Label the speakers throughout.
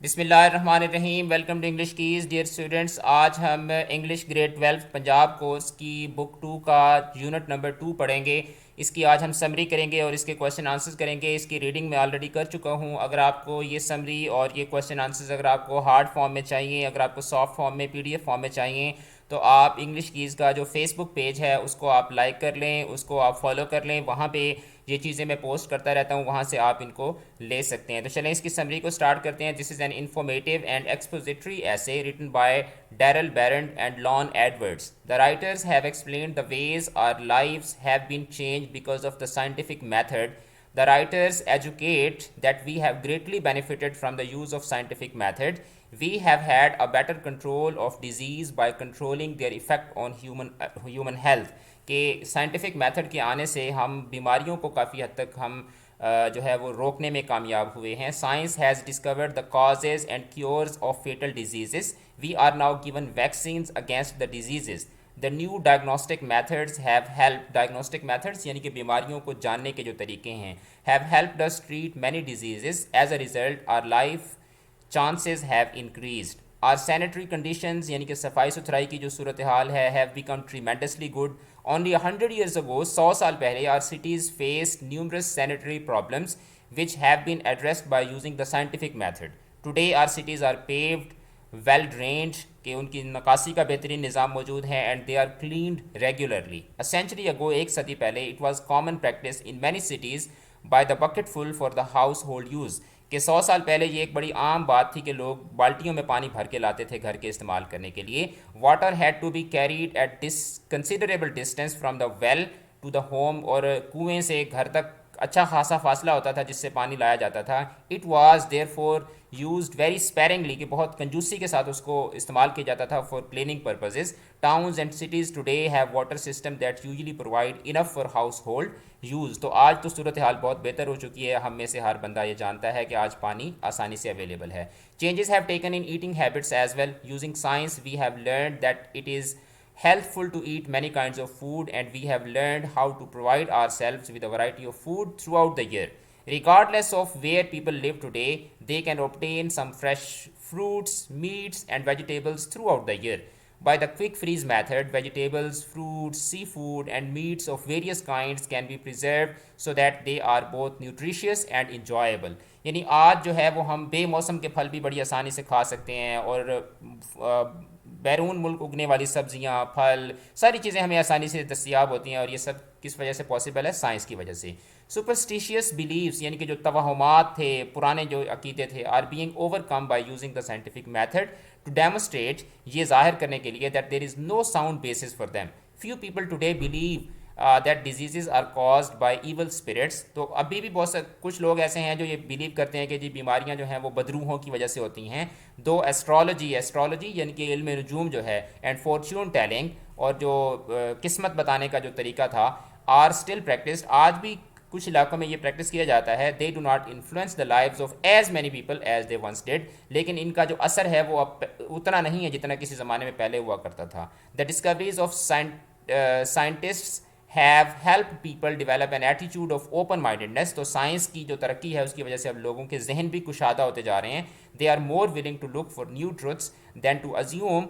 Speaker 1: बिस्मिल्लाहिर्रहमानिर्रहीम। Welcome to English keys dear students. आज हम इंग्लिश ग्रेड 12 पंजाब कोर्स की बुक 2 का यूनिट नंबर 2 पढ़ेंगे। इसकी आज हम समरी करेंगे और इसके क्वेश्चन आंसर्स करेंगे। इसकी रीडिंग मैं ऑलरेडी कर चुका हूँ। अगर आपको ये समरी और ये क्वेश्चन आंसर्स अगर आपको हार्ड फॉर्म में चाहिए, अगर आपको सॉफ्ट फॉर्म में PDF फॉर्म में चाहिए, तो आप इंग्लिश कीज़ का जो फेसबुक पेज है उसको आप लाइक कर लें, उसको आप फॉलो कर लें। वहाँ पे ये चीज़ें मैं पोस्ट करता रहता हूँ, वहाँ से आप इनको ले सकते हैं। तो चलें इसकी समरी को स्टार्ट करते हैं। This is an informative and expository essay written by Daryl Barrett and Lon Edwards. The writers have explained the ways our lives have been changed because of the scientific method. The writers educate that we have greatly benefited from the use of scientific method. We have had a better control of disease by controlling their effect on human health. कि scientific method के आने से हम बीमारियों को काफ़ी हद तक हम जो है वो रोकने में कामयाब हुए हैं। Science has discovered the causes and cures of fatal disease. We are now given vaccines against the disease. The new diagnostic methods have help, diagnostic methods यानी कि बीमारियों को जानने के जो तरीके हैं, have helped us treat many disease. As a result our life chances have increased. Our sanitary conditions यानी कि सफाई सुथराई की जो सूरत हाल है, have become tremendously good. Only 100 years ago, 100 साल पहले, our cities faced numerous sanitary problems which have been addressed by using the scientific method. Today our cities are paved, well drained, कि उनकी नकासी का बेहतरीन निज़ाम मौजूद है, and they are cleaned regularly. A century ago, एक सदी पहले, it was common practice in many cities by the bucketful for the household use, कि 100 साल पहले ये एक बड़ी आम बात थी कि लोग बाल्टियों में पानी भर के लाते थे घर के इस्तेमाल करने के लिए। Water had to be carried at this considerable distance from the well to the home, और कुएं से घर तक अच्छा खासा फासला होता था जिससे पानी लाया जाता था। It was there for use very sparingly, कि बहुत कंजूसी के साथ उसको इस्तेमाल किया जाता था for cleaning purposes. Towns and cities today have water system that usually provide enough for house hold use. तो आज तो सूरत हाल बहुत बेहतर हो चुकी है। हम में से हर बंदा ये जानता है कि आज पानी आसानी से अवेलेबल है। Changes have taken in eating habits as well. Using science we have learn that it is helpful to eat many kinds of food, and we have learned how to provide ourselves with a variety of food throughout the year. Regardless of where people live today, they can obtain some fresh fruits, meats, and vegetables throughout the year. By the quick freeze method, vegetables, fruits, seafood, and meats of various kinds can be preserved so that they are both nutritious and enjoyable. यानी आज जो है वो हम बेमौसम के फल भी बड़ी आसानी से खा सकते हैं, और बैरून मुल्क उगने वाली सब्जियां, फल, सारी चीज़ें हमें आसानी से दस्तियाब होती हैं। और ये सब किस वजह से पॉसिबल है? साइंस की वजह से। सुपरस्टिशियस बिलीव्स यानी कि जो तवहमात थे, पुराने जो अकीदे थे, are being overcome by using the scientific method to demonstrate, ये जाहिर करने के लिए that there is no sound basis for them. Few people today believe that diseases are caused by evil spirits. तो अभी भी बहुत से कुछ लोग ऐसे हैं जो ये बिलीव करते हैं कि जी बीमारियां जो हैं वो बदरूहों की वजह से होती हैं। दो एस्ट्रोलॉजी, एस्ट्रोलॉजी यानी कि इल्म नजूम जो है, एंड फॉर्च्यून टेलिंग, और जो किस्मत बताने का जो तरीका था, आर स्टिल प्रैक्टिस्ड, आज भी कुछ इलाकों में ये प्रैक्टिस किया जाता है। They do not influence the lives of as many people as they once did, लेकिन इनका जो असर है वो अब उतना नहीं है जितना किसी ज़माने में पहले हुआ करता था। The discoveries of scientists have help people develop an attitude of open mindedness. तो साइंस की जो तरक्की है उसकी वजह से अब लोगों के जहन भी कुशादा होते जा रहे हैं। They are more willing to look for new truths than to assume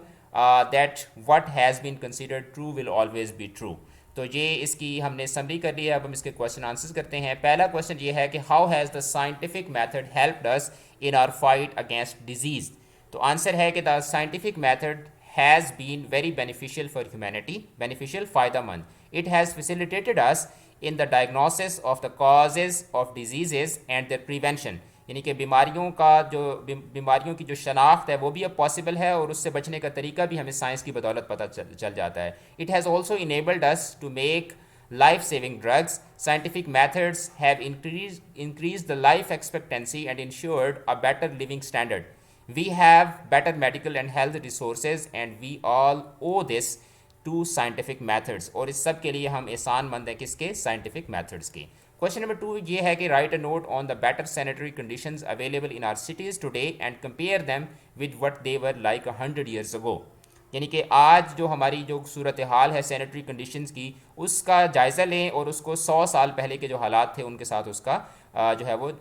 Speaker 1: that what has been considered true will always be true. तो ये इसकी हमने समरी कर ली है। अब हम इसके क्वेश्चन आंसर्स करते हैं। पहला क्वेश्चन ये है कि how has the scientific method helped us in our fight against disease. तो आंसर है कि the scientific method has been very beneficial for humanity, beneficial, फ़ायदेमंद। It has facilitated us in the diagnosis of the causes of diseases and their prevention. यानी कि बीमारियों की जो शनाख्त है वो भी अब पॉसिबल है, और उससे बचने का तरीका भी हमें साइंस की बदौलत पता चल जाता है। It has also enabled us to make life-saving drugs. Scientific methods have increased the life expectancy and ensured a better living standard. We have better medical and health resources, and we all owe this to scientific methods. और इस सब के लिए हम एहसान मंद हैं किसके? साइंटिफिक मैथड्स के। क्वेश्चन नंबर 2 ये है कि right a note on the better sanitary conditions available in are cities today and compare them with what they were like 100 years ago। यानी कि आज जो हमारी जो सूरत हाल है सैनिटरी कंडीशंस की, उसका जायज़ा लें और उसको 100 साल पहले के जो हालात थे उनके साथ उसका जो है वो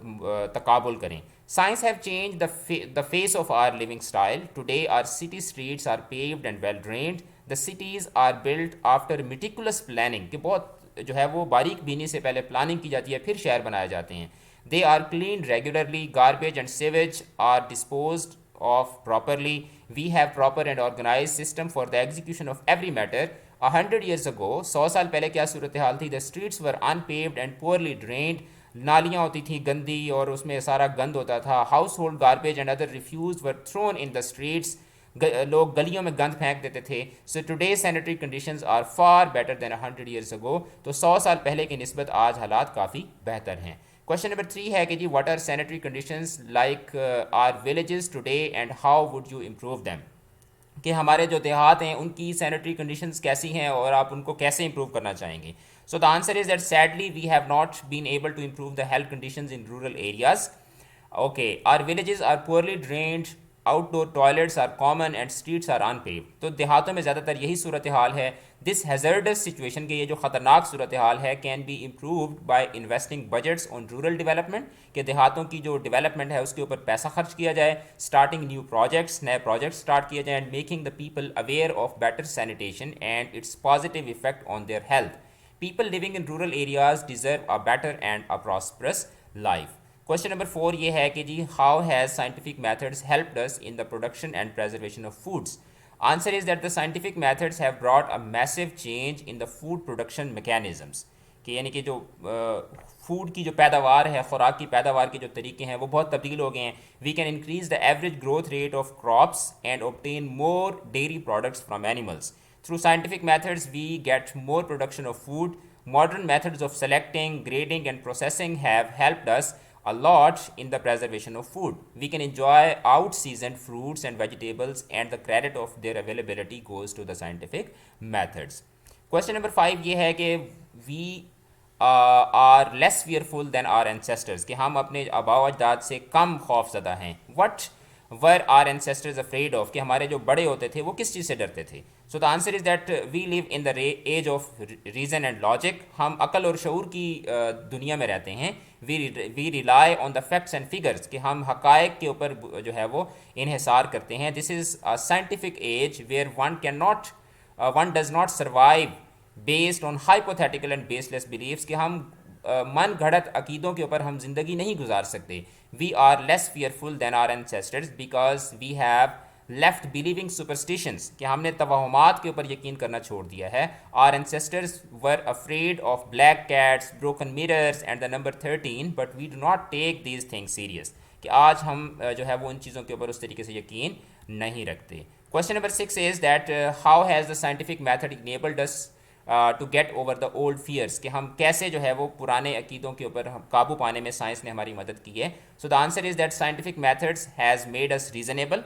Speaker 1: तकाबुल करें। Science have change the face of our living style. Today our city streets are paved and well drained. The cities are built after meticulous planning, कि बहुत जो है वो बारीक बीनी से पहले प्लानिंग की जाती है, फिर शहर बनाए जाते हैं। They are clean regularly, garbage and sewage are disposed of properly. We have proper and organized system for the execution of every matter. 100 years ago, 100 साल पहले क्या सूरत हाल थी? The streets were unpaved and poorly drained. नालियाँ होती थी गंदी और उसमें सारा गंद होता था. Household garbage and other refuse were thrown in the streets. लोग गलियों में गंद फेंक देते थे. So today's sanitary conditions are far better than 100 years ago. तो 100 साल पहले की निस्बत आज हालात काफ़ी बेहतर हैं. क्वेश्चन नंबर 3 है कि जी what are sanitary conditions like are villages today and how would you improve them, कि हमारे जो देहात हैं उनकी सैनिटरी कंडीशंस कैसी हैं और आप उनको कैसे इंप्रूव करना चाहेंगे. So the answer is that sadly we have not been able to improve the health conditions in rural areas. Okay, our villages are poorly drained, outdoor toilets are common and streets are unpaved. तो देहातों में ज़्यादातर यही सूरत हाल है. This हैज़र्डस situation के ये जो ख़तरनाक सूरत हाल है can be improved by investing budgets on rural development, के देहातों की जो डेवलपमेंट है उसके ऊपर पैसा खर्च किया जाए, स्टार्टिंग न्यू प्रोजेक्ट्स, नए प्रोजेक्ट्स स्टार्ट किए जाए, and making the people aware of better sanitation and its positive effect on their health. People living in rural areas deserve a better and a prosperous life. Question number 4 ये है कि जी how has scientific methods helped us in the production and preservation of foods. Answer is that the scientific methods have brought a massive change in the food production mechanisms, कि यानी कि जो food की जो पैदावार है, खुराक की पैदावार के जो तरीके हैं वो बहुत तब्दील हो गए हैं. We can increase the average growth rate of crops and obtain more dairy products from animals. Through scientific methods we get more production of food. Modern methods of selecting, grading, and processing have helped us a lot in the preservation of food. We can enjoy out-seasoned fruits and vegetables, and the credit of their availability goes to the scientific methods. Question number 5 ये है कि we are less fearful than our ancestors, कि हम अपने आबाओ अजदाद से कम खौफज़दा हैं. What were our ancestors afraid of, कि हमारे जो बड़े होते थे वो किस चीज़ से डरते थे. So the answer is that we live in the age of reason and logic. हम अकल और शऊर की दुनिया में रहते हैं. We rely on the facts and figures, कि हम हकायक के ऊपर जो है वो इन्हिसार करते हैं. This is a scientific age where one does not survive based on hypothetical and baseless believes, कि हम मन घड़त अकीदों के ऊपर हम ज़िंदगी नहीं गुजार सकते. We are less fearful than our ancestors because we have left believing superstitions, कि हमने तवहमात के ऊपर यकीन करना छोड़ दिया है. Our ancestors were afraid of black cats, broken mirrors and the number 13, but we do not take these things serious, कि आज हम जो है वो उन चीज़ों के ऊपर उस तरीके से यकीन नहीं रखते. Question number 6 is that how has the scientific method enabled us to get over the old fears, कि हम कैसे जो है वो पुराने अकीदों के ऊपर हम काबू पाने में साइंस ने हमारी मदद की है. सो the answer is that scientific methods has made us reasonable.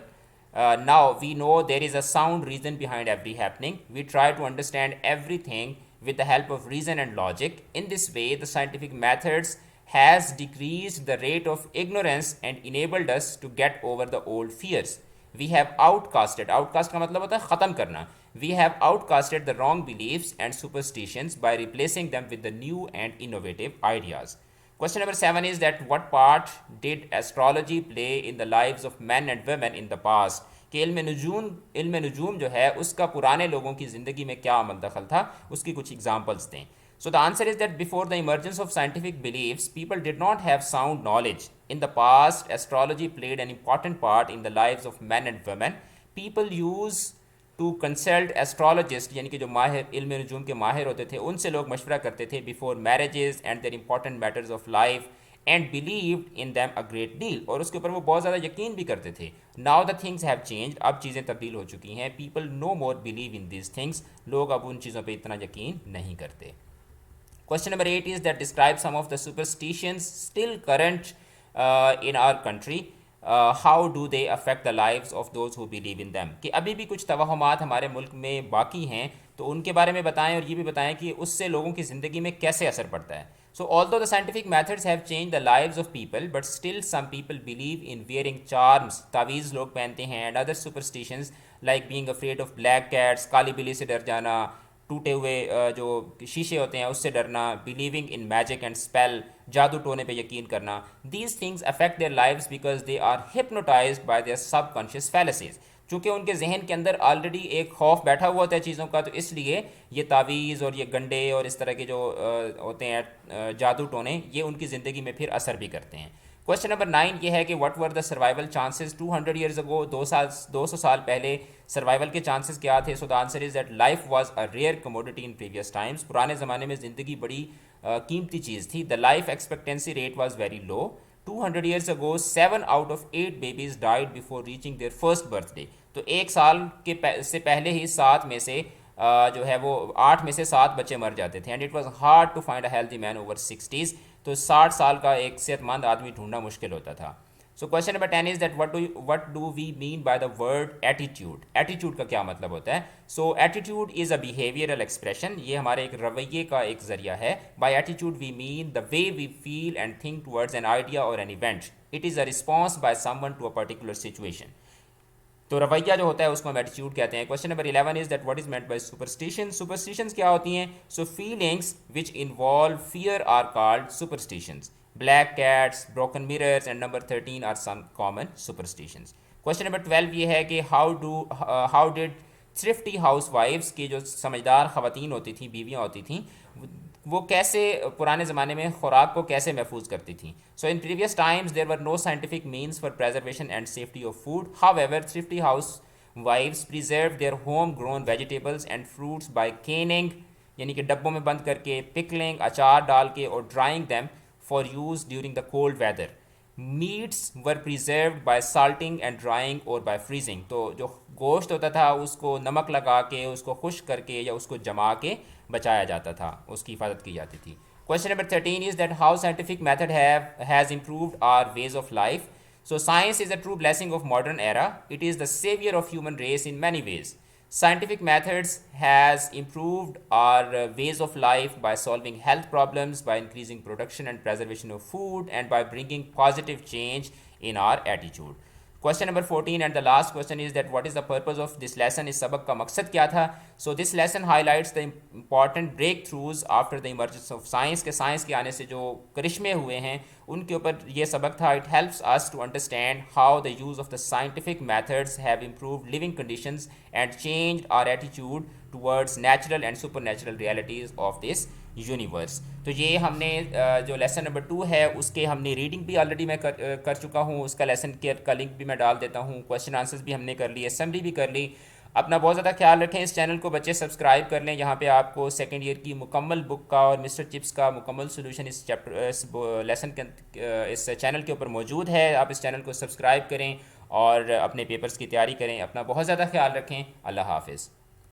Speaker 1: Now we know there is a sound reason behind every happening. We try to understand everything with the help of reason and logic. In this way, the scientific methods has decreased the rate of ignorance and enabled us to get over the old fears. We have outcast का मतलब होता है ख़त्म करना. We have outcasted the wrong beliefs and superstitions by replacing them with the new and innovative ideas. Question number 7 is that what part did astrology play in the lives of men and women in the past, कि इल्म नजूम जो है उसका पुराने लोगों की ज़िंदगी में क्या अमल दखल था, उसकी कुछ एग्जांपल्स दें. So the answer is that before the emergence of scientific beliefs, people did not have sound knowledge. In the past, astrology played an important part in the lives of men and women. People use to consult astrologist, यानी कि जो माहिर इल्म नजूम के माहिर होते थे उनसे लोग मशवरा करते थे before marriages and there important matters of life, and believed in them a great deal, और उसके ऊपर वो बहुत ज़्यादा यकीन भी करते थे. Now the things have changed, अब चीज़ें तब्दील हो चुकी हैं. People know more believe in this things, लोग अब उन चीज़ों पर इतना यकीन नहीं करते. Question number 8 is that describe some of the superstitions still current in our country. How do they affect the lives of those who believe in them, कि अभी भी कुछ तवहमात हमारे मुल्क में बाकी हैं तो उनके बारे में बताएं और ये भी बताएं कि उससे लोगों की ज़िंदगी में कैसे असर पड़ता है. So although the scientific methods have changed the lives of people, but still some people believe in wearing charms, तावीज़ लोग पहनते हैं, and other superstitions like being afraid of black cats, काली बिल्ली से डर जाना, टूटे हुए जो शीशे होते हैं उससे डरना, believing in magic and spell, जादू टोने पे यकीन करना, these things affect their lives because they are hypnotized by their subconscious fallacies. चूँकि उनके जहन के अंदर ऑलरेडी एक खौफ बैठा हुआ होता है चीज़ों का, तो इसलिए ये तावीज़ और ये गंडे और इस तरह के जो होते हैं जादू टोने, ये उनकी ज़िंदगी में फिर असर भी करते हैं। क्वेश्चन नंबर 9 ये है कि what were the survival chances 200 years ago, 200 साल पहले सर्वाइवल के चांसेस क्या थे? So the answer is that life was a rare commodity in previous times. पुराने ज़माने में ज़िंदगी बड़ी कीमती चीज़ थी। The life expectancy rate was very low. 200 years ago 7 out of 8 babies died before reaching their first birthday. तो एक साल के से पहले ही 7 में से जो है वो 8 में से 7 बच्चे मर जाते थे। And it was hard to find a healthy man over 60s। तो 60 साल का एक सेहतमंद आदमी ढूंढना मुश्किल होता था। So question number 10 is that what do we mean by the word attitude? Attitude का क्या मतलब होता है? So attitude is a behavioural expression. ये हमारे एक रवैये का एक जरिया है। By attitude we mean the way we feel and think towards an idea और an event. It is a response by someone to a particular situation. तो रवैया जो होता है उसको हम एटीट्यूड कहते हैं। Question number 11 is that what is meant by superstition? Superstitions क्या होती हैं? So feelings which involve fear are called superstitions. Black cats, broken mirrors and number 13 are some common superstitions. Question number 12 ये है कि how did thrifty हाउस वाइफ्स की जो समझदार ख़वातीन होती थी, बीवियाँ होती थी, वो कैसे पुराने ज़माने में खुराक को कैसे महफूज करती थी? So in previous times there were no scientific means for preservation and safety of food. However thrifty housewives preserve their home grown vegetables and fruits by canning, यानी कि डब्बों में बंद करके, पिकलिंग, अचार डाल के, और drying them for use during the cold weather. Meats were preserved by salting and drying or by freezing. तो जो गोश्त होता था उसको नमक लगा के, उसको खुश्क करके या उसको जमा के बचाया जाता था, उसकी हिफाजत की जाती थी। Question number 13 is that how scientific method has improved our ways of life? So science is a true blessing of modern era. It is the saviour of human race in many ways. Scientific methods has improved our ways of life by solving health problems, by increasing production and preservation of food, and by bringing positive change in our attitude. Question number 14 and the last question is that what is the purpose of this lesson? इस सबक का मकसद क्या था? So this lesson highlights the important breakthroughs after the emergence of science, के science के आने से जो करिश्मे हुए हैं उनके ऊपर ये सबक था. It helps us to understand how the use of the scientific methods have improved living conditions and changed our attitude towards natural and supernatural realities of this universe. तो ये हमने जो लेसन नंबर 2 है उसके हमने रीडिंग भी already मैं कर चुका हूँ. उसका लेसन का लिंक भी मैं डाल देता हूँ. क्वेश्चन आंसर्स भी हमने कर लिए, समरी भी कर ली. अपना बहुत ज़्यादा ख्याल रखें. इस चैनल को बच्चे सब्सक्राइब कर लें. यहाँ पे आपको सेकेंड ईयर की मुकम्मल बुक का और मिस्टर चिप्स का मुकम्मल सोल्यूशन इस चैप्टर इस लेसन के इस चैनल के ऊपर मौजूद है. आप इस चैनल को सब्सक्राइब करें और अपने पेपर्स की तैयारी करें. अपना बहुत ज़्यादा ख्याल रखें. अल्लाह हाफिज़.